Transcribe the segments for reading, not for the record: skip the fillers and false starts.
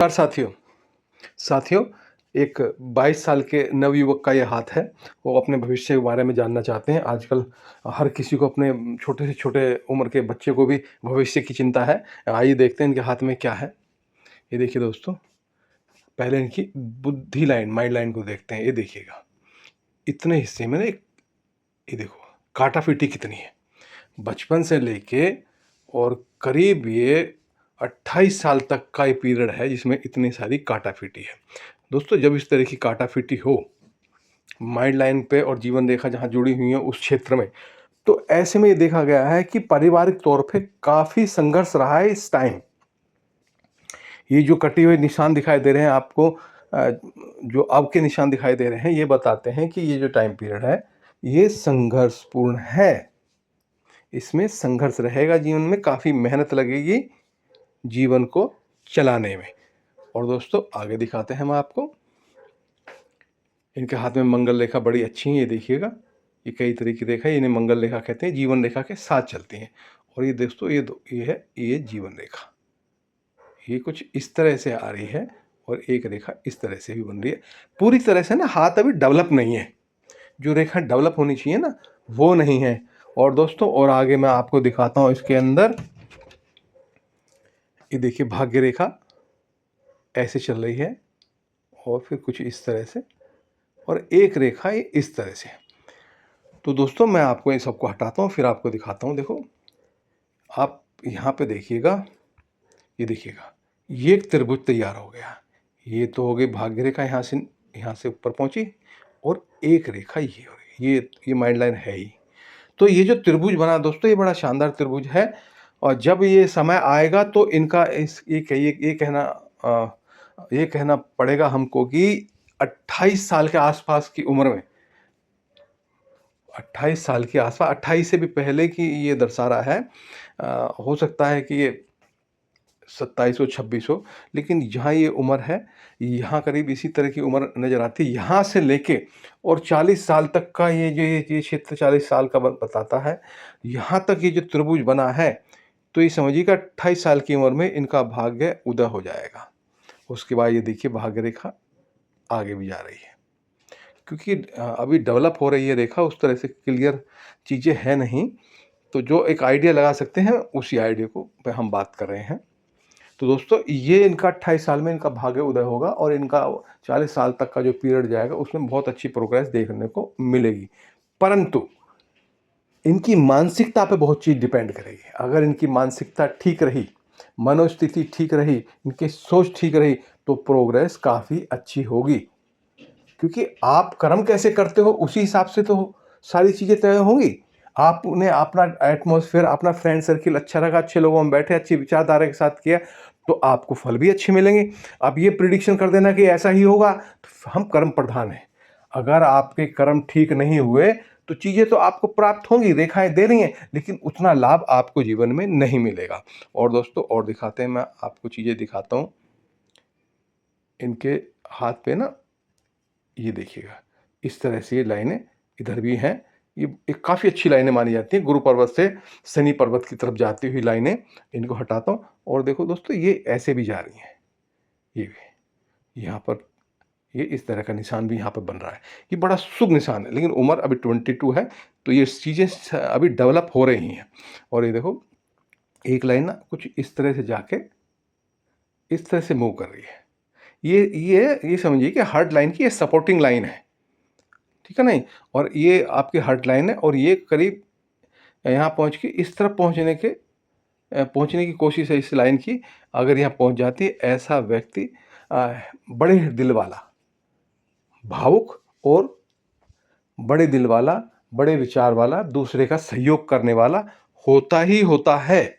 नमस्कार साथियों। साथियों, एक 22 साल के नवयुवक का ये हाथ है। वो अपने भविष्य के बारे में जानना चाहते हैं। आजकल हर किसी को अपने छोटे से छोटे उम्र के बच्चे को भी भविष्य की चिंता है। आइए देखते हैं इनके हाथ में क्या है। ये देखिए दोस्तों, पहले इनकी बुद्धि लाइन, माइंड लाइन को देखते हैं। ये देखिएगा, इतने हिस्से में ना एक ये देखो काटा-फीटी कितनी है। बचपन से लेके और करीब ये 28 साल तक का ये पीरियड है जिसमें इतनी सारी काटा-फीटी है। दोस्तों, जब इस तरह की काटा-फीटी हो माइंड लाइन पे और जीवन रेखा जहाँ जुड़ी हुई है उस क्षेत्र में, तो ऐसे में ये देखा गया है कि पारिवारिक तौर पे काफ़ी संघर्ष रहा है इस टाइम। ये जो कटे हुए निशान दिखाई दे रहे हैं आपको, जो अब के निशान दिखाई दे रहे हैं, ये बताते हैं कि ये जो टाइम पीरियड है, ये संघर्षपूर्ण है। इसमें संघर्ष रहेगा जीवन में, काफ़ी मेहनत लगेगी जीवन को चलाने में। और दोस्तों, आगे दिखाते हैं हम आपको। इनके हाथ में मंगल रेखा बड़ी अच्छी है, ये देखिएगा। ये कई तरह की रेखा है, इन्हें मंगल रेखा कहते हैं, जीवन रेखा के साथ चलती हैं। और ये दोस्तों, ये जीवन रेखा, ये कुछ इस तरह से आ रही है और एक रेखा इस तरह से भी बन रही है। पूरी तरह से ना हाथ अभी डेवलप नहीं है। जो रेखा डेवलप होनी चाहिए ना, वो नहीं है। और दोस्तों, और आगे मैं आपको दिखाता हूँ इसके अंदर। ये देखिए, भाग्य रेखा ऐसे चल रही है और फिर कुछ इस तरह से, और एक रेखा ये इस तरह से। तो दोस्तों, मैं आपको इन सबको हटाता हूँ, फिर आपको दिखाता हूँ। देखो, आप यहाँ पे देखिएगा, ये देखिएगा, ये एक त्रिभुज तैयार हो गया। ये तो हो गई भाग्य रेखा, यहाँ से ऊपर पहुँची, और एक रेखा ये हो गई। ये माइंड लाइन है ही। तो ये जो त्रिभुज बना दोस्तों, ये बड़ा शानदार त्रिभुज है। और जब ये समय आएगा तो इनका ये कहना पड़ेगा हमको कि 28 साल के आसपास की उम्र में, 28 साल के आसपास, 28 से भी पहले की ये दर्शा रहा है। हो सकता है कि ये 27 हो, 26 हो, लेकिन जहाँ ये उम्र है, यहाँ करीब इसी तरह की उम्र नज़र आती है। यहाँ से लेके और 40 साल तक का ये क्षेत्र 40 साल का बताता है। यहाँ तक ये जो त्रिभुज बना है, तो ये समझिएगा 28 साल की उम्र में इनका भाग्य उदय हो जाएगा। उसके बाद ये देखिए, भाग्य रेखा आगे भी जा रही है, क्योंकि अभी डेवलप हो रही है रेखा, उस तरह से क्लियर चीज़ें हैं नहीं। तो जो एक आइडिया लगा सकते हैं, उसी आइडिया को पे हम बात कर रहे हैं। तो दोस्तों, ये इनका 28 साल में इनका भाग्य उदय होगा और इनका 40 साल तक का जो पीरियड जाएगा उसमें बहुत अच्छी प्रोग्रेस देखने को मिलेगी। परंतु इनकी मानसिकता पे बहुत चीज़ डिपेंड करेगी। अगर इनकी मानसिकता ठीक रही, मनोस्थिति ठीक रही, इनकी सोच ठीक रही, तो प्रोग्रेस काफ़ी अच्छी होगी। क्योंकि आप कर्म कैसे करते हो, उसी हिसाब से तो सारी चीज़ें तय होंगी। आपने अपना एटमॉस्फेयर, अपना फ्रेंड सर्किल अच्छा रखा, अच्छे लोगों में बैठे, अच्छी विचारधारा के साथ किया, तो आपको फल भी अच्छे मिलेंगे। अब ये प्रिडिक्शन कर देना कि ऐसा ही होगा, तो हम कर्म प्रधान हैं। अगर आपके कर्म ठीक नहीं हुए तो चीज़ें तो आपको प्राप्त होंगी, रेखाएं दे रही हैं, लेकिन उतना लाभ आपको जीवन में नहीं मिलेगा। और दोस्तों, और दिखाते हैं, मैं आपको चीज़ें दिखाता हूँ। इनके हाथ पे ना, ये देखिएगा, इस तरह से ये लाइनें इधर भी हैं। ये एक काफ़ी अच्छी लाइनें मानी जाती हैं, गुरु पर्वत से शनि पर्वत की तरफ जाती हुई लाइनें। इनको हटाता हूँ और देखो दोस्तों, ये ऐसे भी जा रही हैं। ये भी यहाँ पर, ये इस तरह का निशान भी यहाँ पर बन रहा है। ये बड़ा शुभ निशान है, लेकिन उम्र अभी 22 है, तो ये चीज़ें अभी डेवलप हो रही हैं। और ये देखो, एक लाइन ना कुछ इस तरह से जाके इस तरह से मूव कर रही है। ये समझिए कि हार्ट लाइन की ये सपोर्टिंग लाइन है, ठीक है नहीं? और ये आपकी हार्ट लाइन है, और ये करीब यहाँ पहुँच के इस तरफ पहुँचने की कोशिश है इस लाइन की। अगर यहाँ पहुँच जाती है, ऐसा व्यक्ति बड़े दिल वाला, भावुक और बड़े दिल वाला, बड़े विचार वाला, दूसरे का सहयोग करने वाला होता ही होता है।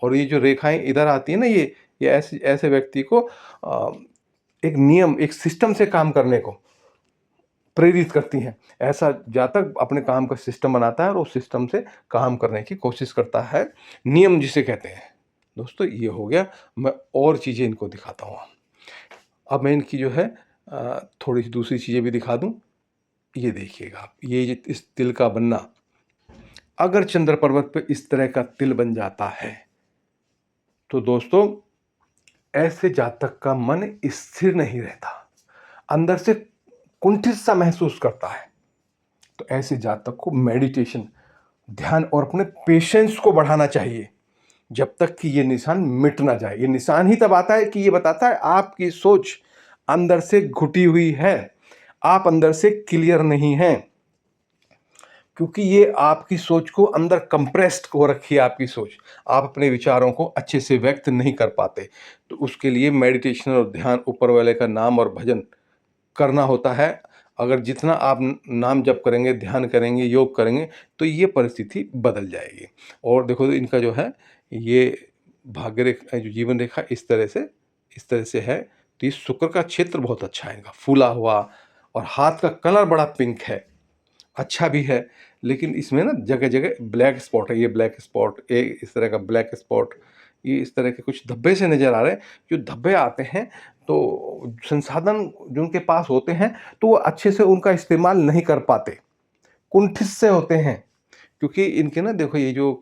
और ये जो रेखाएँ इधर आती हैं ना, ये ऐसे व्यक्ति को एक नियम, एक सिस्टम से काम करने को प्रेरित करती हैं। ऐसा जातक अपने काम का सिस्टम बनाता है और उस सिस्टम से काम करने की कोशिश करता है, नियम जिसे कहते हैं। दोस्तों, ये हो गया। मैं और चीज़ें इनको दिखाता हूँ। अब मैं इनकी जो है थोड़ी सी दूसरी चीज़ें भी दिखा दूँ। ये देखिएगा आप, ये इस तिल का बनना, अगर चंद्र पर्वत पे इस तरह का तिल बन जाता है, तो दोस्तों ऐसे जातक का मन स्थिर नहीं रहता, अंदर से कुंठित सा महसूस करता है। तो ऐसे जातक को मेडिटेशन, ध्यान और अपने पेशेंस को बढ़ाना चाहिए जब तक कि ये निशान मिट ना जाए। ये निशान ही तब आता है कि ये बताता है आपकी सोच अंदर से घुटी हुई है, आप अंदर से क्लियर नहीं हैं, क्योंकि ये आपकी सोच को अंदर कंप्रेस्ड हो रखी है। आपकी सोच, आप अपने विचारों को अच्छे से व्यक्त नहीं कर पाते। तो उसके लिए मेडिटेशन और ध्यान, ऊपर वाले का नाम और भजन करना होता है। अगर जितना आप नाम जप करेंगे, ध्यान करेंगे, योग करेंगे, तो ये परिस्थिति बदल जाएगी। और देखो इनका जो है ये भाग्य रेखा, जो जीवन रेखा इस तरह से है। तो ये शुक्र का क्षेत्र बहुत अच्छा है इनका, फूला हुआ, और हाथ का कलर बड़ा पिंक है, अच्छा भी है। लेकिन इसमें ना जगह जगह ब्लैक स्पॉट है। ये ब्लैक स्पॉट, एक इस तरह का ब्लैक स्पॉट, ये इस तरह के कुछ धब्बे से नज़र आ रहे हैं। जो धब्बे आते हैं तो संसाधन जो उनके पास होते हैं तो वो अच्छे से उनका इस्तेमाल नहीं कर पाते, कुंठित से होते हैं। क्योंकि इनके ना देखो ये जो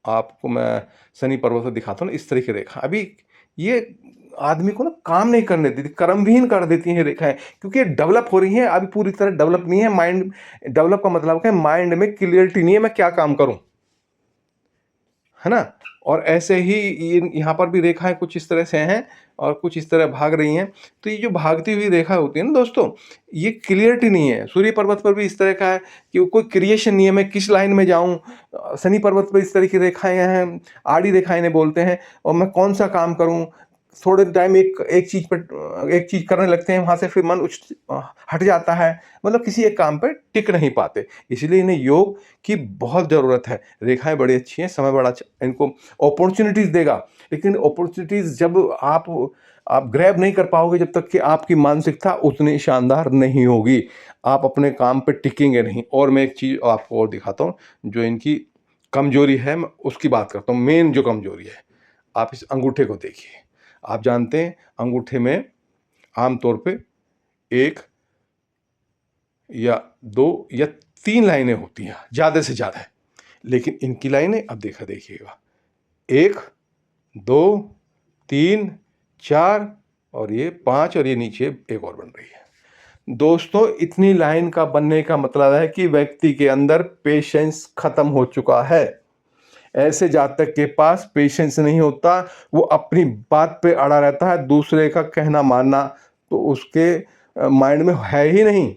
आपको मैं शनि पर्वत से दिखाता हूँ ना, इस तरह की रेखा, अभी ये आदमी को ना काम नहीं करने देती, कर्मविहीन कर देती हैं रेखाएं, क्योंकि ये डेवलप हो रही हैं, अभी पूरी तरह डेवलप नहीं है। माइंड डेवलप का मतलब है माइंड में क्लियरिटी नहीं है, मैं क्या काम करूं, है ना। और ऐसे ही यहाँ पर भी रेखाएं कुछ इस तरह से हैं और कुछ इस तरह भाग रही हैं। तो ये जो भागती हुई रेखा होती है ना दोस्तों, ये क्लियरिटी नहीं है। सूर्य पर्वत पर भी इस तरह का है कि कोई क्रिएशन नहीं है, मैं किस लाइन में जाऊं। शनि पर्वत पर इस तरह की रेखाएं हैं, आड़ी रेखाएं इन्हें बोलते हैं, और मैं कौन सा काम करूं। थोड़े टाइम एक चीज करने लगते हैं, वहां से फिर मन हट जाता है, मतलब किसी एक काम पर टिक नहीं पाते। इसलिए इन्हें योग की बहुत ज़रूरत है। रेखाएं बड़ी अच्छी हैं, समय बड़ा अच्छा इनको अपॉर्चुनिटीज़ देगा, लेकिन अपॉर्चुनिटीज़ जब आप ग्रैब नहीं कर पाओगे, जब तक कि आपकी मानसिकता उतनी शानदार नहीं होगी, आप अपने काम पे टिकेंगे नहीं। और मैं एक चीज़ आपको और दिखाता हूँ जो इनकी कमजोरी है, मैं उसकी बात करता हूँ। मेन जो कमजोरी है, आप इस अंगूठे को देखिए। आप जानते हैं अंगूठे में आमतौर पे 1 या 2 या 3 लाइनें होती हैं, ज़्यादा से ज़्यादा। लेकिन इनकी लाइनें अब देखिएगा, 1 2 3 4 और ये 5, और ये नीचे एक और बन रही है। दोस्तों, इतनी लाइन का बनने का मतलब है कि व्यक्ति के अंदर पेशेंस खत्म हो चुका है। ऐसे जातक के पास पेशेंस नहीं होता, वो अपनी बात पे अड़ा रहता है, दूसरे का कहना मानना तो उसके माइंड में है ही नहीं।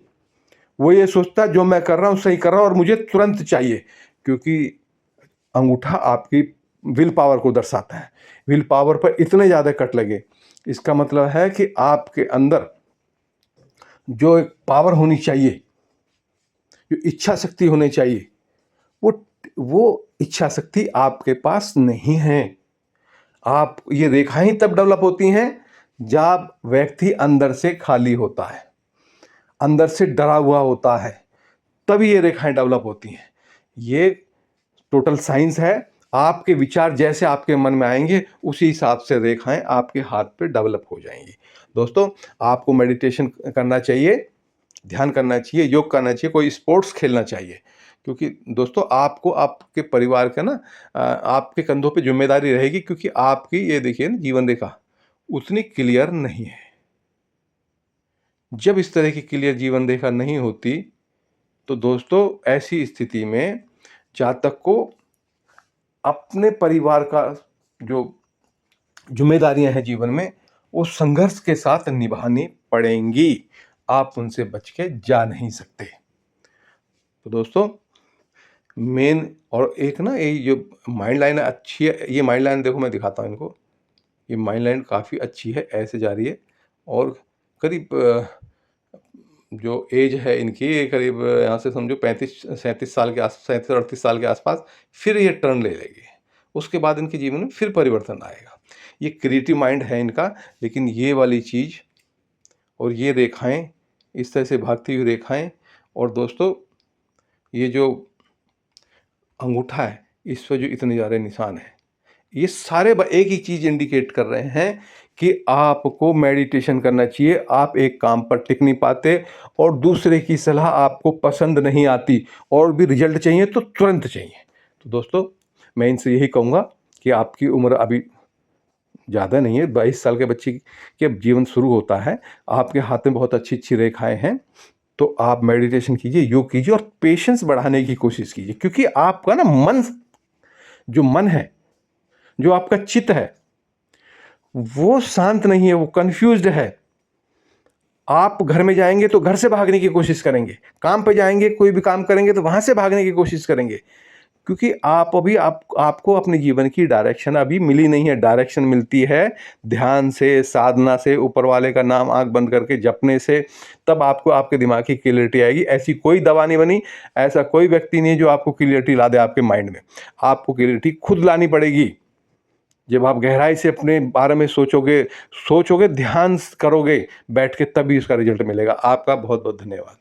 वो ये सोचता है जो मैं कर रहा हूँ सही कर रहा हूँ और मुझे तुरंत चाहिए, क्योंकि अंगूठा आपकी विल पावर को दर्शाता है। विल पावर पर इतने ज़्यादा कट लगे, इसका मतलब है कि आपके अंदर जो एक पावर होनी चाहिए, जो इच्छा शक्ति होनी चाहिए, वो इच्छा शक्ति आपके पास नहीं है। आप ये रेखाएं ही तब डेवलप होती हैं जब व्यक्ति अंदर से खाली होता है, अंदर से डरा हुआ होता है, तभी ये रेखाएं डेवलप होती हैं। ये टोटल साइंस है। आपके विचार जैसे आपके मन में आएंगे उसी हिसाब से रेखाएं आपके हाथ पे डेवलप हो जाएंगी। दोस्तों, आपको मेडिटेशन करना चाहिए, ध्यान करना चाहिए, योग करना चाहिए, कोई स्पोर्ट्स खेलना चाहिए, क्योंकि दोस्तों आपको आपके परिवार का ना आपके कंधों पे जिम्मेदारी रहेगी, क्योंकि आपकी ये देखिए ना जीवन रेखा उतनी क्लियर नहीं है। जब इस तरह की क्लियर जीवन रेखा नहीं होती तो दोस्तों ऐसी स्थिति में जातक को अपने परिवार का जो जिम्मेदारियां हैं जीवन में, वो संघर्ष के साथ निभानी पड़ेंगी। आप उनसे बच के जा नहीं सकते। तो दोस्तों, मेन और एक ना ये जो माइंड लाइन अच्छी है, ये माइंड लाइन देखो मैं दिखाता हूँ इनको। ये माइंड लाइन काफ़ी अच्छी है, ऐसे जा रही है, और करीब जो एज है इनकी, ये करीब यहाँ से समझो 35-37 साल के 37-38 साल के आसपास फिर ये टर्न ले लेगी। उसके बाद इनके जीवन में फिर परिवर्तन आएगा। ये क्रिएटिव माइंड है इनका, लेकिन ये वाली चीज़ और ये रेखाएं, इस तरह से भागती हुई रेखाएं, और दोस्तों ये जो अंगूठा है इस पर जो इतने ज़्यादा निशान हैं, ये सारे एक ही चीज़ इंडिकेट कर रहे हैं कि आपको मेडिटेशन करना चाहिए। आप एक काम पर टिक नहीं पाते और दूसरे की सलाह आपको पसंद नहीं आती, और भी रिजल्ट चाहिए तो तुरंत चाहिए। तो दोस्तों, मैं इनसे यही कहूँगा कि आपकी उम्र अभी ज़्यादा नहीं है, 22 साल के बच्चे के जीवन शुरू होता है। आपके हाथ में बहुत अच्छी-अच्छी रेखाएँ हैं, तो आप मेडिटेशन कीजिए, योग कीजिए और पेशेंस बढ़ाने की कोशिश कीजिए, क्योंकि आपका ना जो मन है, जो आपका चित्त है, वो शांत नहीं है, वो कन्फ्यूज़्ड है। आप घर में जाएँगे तो घर से भागने की कोशिश करेंगे, काम पे जाएँगे, कोई भी काम करेंगे तो वहाँ से भागने की कोशिश करेंगे। क्योंकि आपको अपने जीवन की डायरेक्शन अभी मिली नहीं है। डायरेक्शन मिलती है ध्यान से, साधना से, ऊपर वाले का नाम आँख बंद करके जपने से, तब आपको आपके दिमाग की क्लैरिटी आएगी। ऐसी कोई दवा नहीं बनी, ऐसा कोई व्यक्ति नहीं है जो आपको क्लैरिटी ला दे आपके माइंड में। आपको क्लैरिटी खुद लानी पड़ेगी। जब आप गहराई से अपने बारे में सोचोगे, ध्यान करोगे बैठ के, तभी इसका रिज़ल्ट मिलेगा। आपका बहुत-बहुत धन्यवाद।